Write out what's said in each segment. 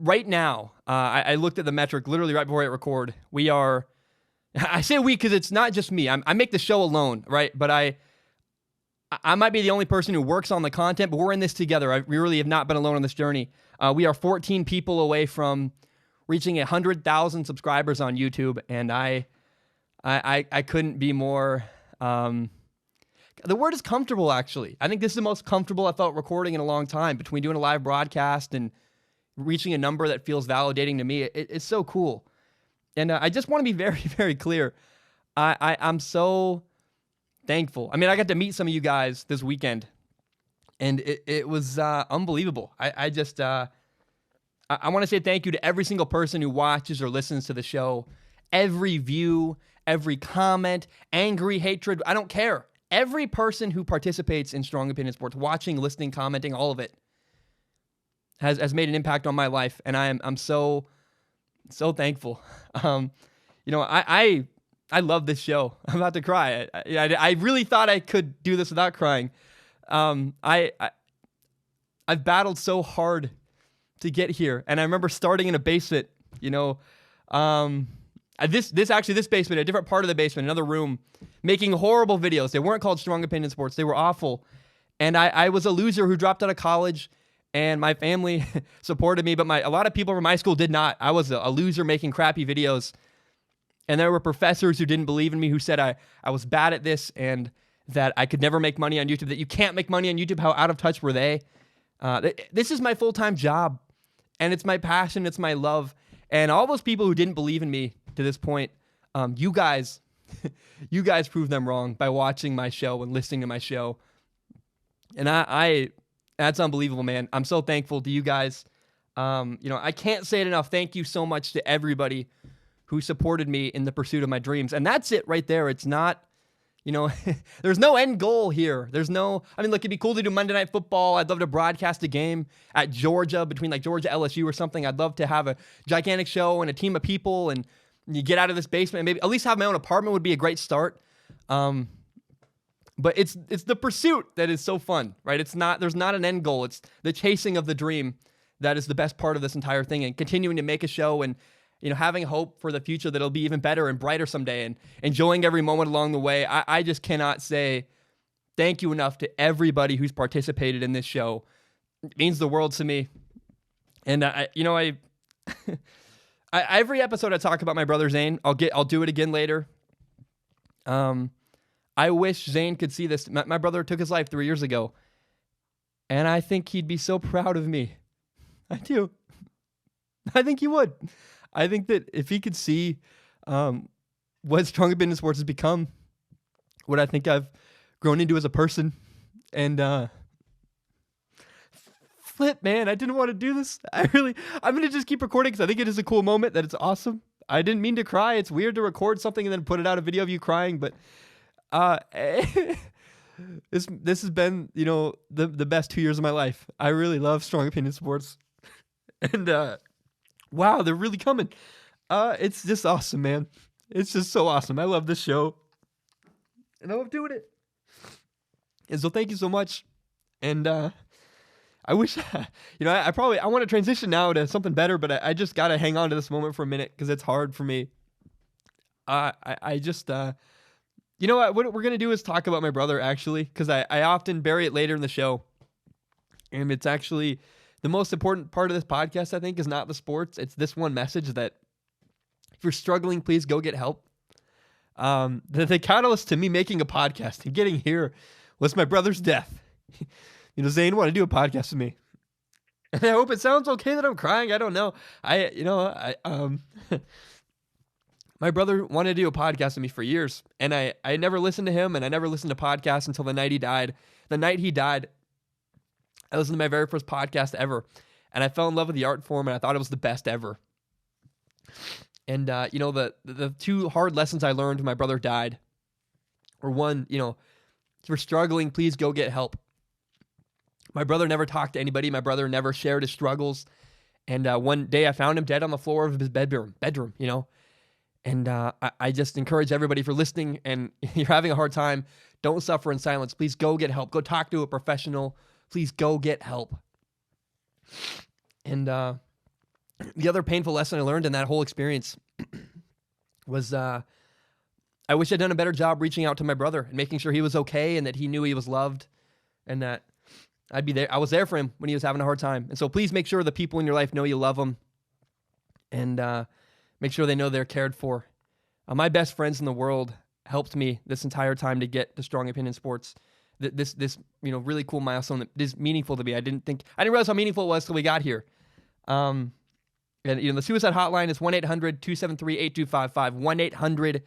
right now, I looked at the metric literally right before I hit record. We are, I say we because it's not just me. I make the show alone, right? But I might be the only person who works on the content, but we're in this together. We really have not been alone on this journey. We are 14 people away from reaching 100,000 subscribers on YouTube, and I couldn't be more. The word is comfortable, actually. I think this is the most comfortable I felt recording in a long time, between doing a live broadcast and reaching a number that feels validating to me. It's so cool. And I just want to be very, very clear. I'm so thankful. I mean, I got to meet some of you guys this weekend, and it was unbelievable. I want to say thank you to every single person who watches or listens to the show. Every view, every comment, angry, hatred, I don't care. Every person who participates in Strong Opinion Sports, watching, listening, commenting, all of it, has made an impact on my life, and I'm so thankful. I love this show. I'm about to cry. I really thought I could do this without crying. I've battled so hard to get here, and I remember starting in a basement. This basement, a different part of the basement, another room, making horrible videos. They weren't called Strong Opinion Sports. They were awful. And I was a loser who dropped out of college, and my family supported me, but a lot of people from my school did not. I was a loser making crappy videos. And there were professors who didn't believe in me, who said I was bad at this and that I could never make money on YouTube, that you can't make money on YouTube. How out of touch were they? This is my full-time job, and it's my passion, it's my love. And all those people who didn't believe in me to this point, you guys proved them wrong by watching my show and listening to my show. And that's unbelievable, man. I'm so thankful to you guys. I can't say it enough. Thank you so much to everybody who supported me in the pursuit of my dreams. And that's it right there. It's not, there's no end goal here. Look, it'd be cool to do Monday Night Football. I'd love to broadcast a game at Georgia, between like Georgia, LSU or something. I'd love to have a gigantic show and a team of people, and you get out of this basement and maybe at least have my own apartment would be a great start. But it's the pursuit that is so fun, right? There's not an end goal. It's the chasing of the dream that is the best part of this entire thing, and continuing to make a show and, having hope for the future that it'll be even better and brighter someday, and enjoying every moment along the way. I just cannot say thank you enough to everybody who's participated in this show. It means the world to me. And every episode I talk about my brother Zane. I'll do it again later. I wish Zane could see this. My brother took his life 3 years ago, and I think he'd be so proud of me. I do. I think he would. I think that if he could see what Strong Opinion Sports has become, what I think I've grown into as a person, and flip, man, I didn't want to do this. I'm going to just keep recording because I think it is a cool moment, that it's awesome. I didn't mean to cry. It's weird to record something and then put it out, a video of you crying, but this has been, the best 2 years of my life. I really love Strong Opinion Sports. And wow, they're really coming. It's just awesome, man. It's just so awesome. I love this show, and I love doing it. And so thank you so much. And I wish, I want to transition now to something better, but I just got to hang on to this moment for a minute because it's hard for me. I just, what we're going to do is talk about my brother, actually, because I often bury it later in the show. And it's actually the most important part of this podcast, I think, is not the sports. It's this one message that if you're struggling, please go get help. The catalyst to me making a podcast and getting here was my brother's death. Zane wanted to do a podcast with me. And I hope it sounds okay that I'm crying. I don't know. My brother wanted to do a podcast with me for years, and I never listened to him, and I never listened to podcasts until the night he died. The night he died, I listened to my very first podcast ever, and I fell in love with the art form, and I thought it was the best ever. And, the two hard lessons I learned when my brother died were, one, if you're struggling, please go get help. My brother never talked to anybody. My brother never shared his struggles. And one day I found him dead on the floor of his bedroom, And I just encourage everybody, for listening and you're having a hard time, don't suffer in silence. Please go get help. Go talk to a professional. Please go get help. And the other painful lesson I learned in that whole experience was I wish I'd done a better job reaching out to my brother and making sure he was okay and that he knew he was loved and that I'd be there. I was there for him when he was having a hard time. And so please make sure the people in your life know you love them and make sure they know they're cared for. My best friends in the world helped me this entire time to get to Strong Opinion Sports. This really cool milestone that is meaningful to me. I didn't realize how meaningful it was till we got here. And the suicide hotline is 1-800-273-8255.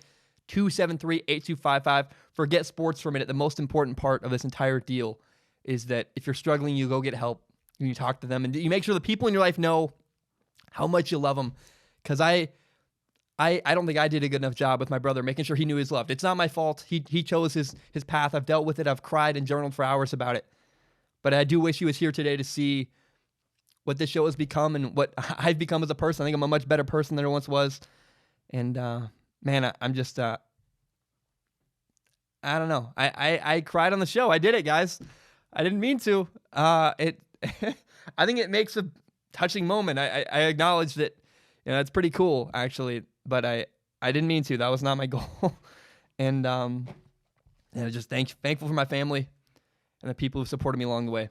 1-800-273-8255. Forget sports for a minute. The most important part of this entire deal is that if you're struggling, you go get help and you talk to them and you make sure the people in your life know how much you love them. Because I don't think I did a good enough job with my brother, making sure he knew he was loved. It's not my fault. He chose his path. I've dealt with it. I've cried and journaled for hours about it. But I do wish he was here today to see what this show has become and what I've become as a person. I think I'm a much better person than I once was. And man, I'm just, I don't know. I cried on the show. I did it, guys. I didn't mean to. I think it makes a touching moment. I acknowledge that, it's pretty cool, actually. But I didn't mean to. That was not my goal. And just thankful for my family and the people who supported me along the way.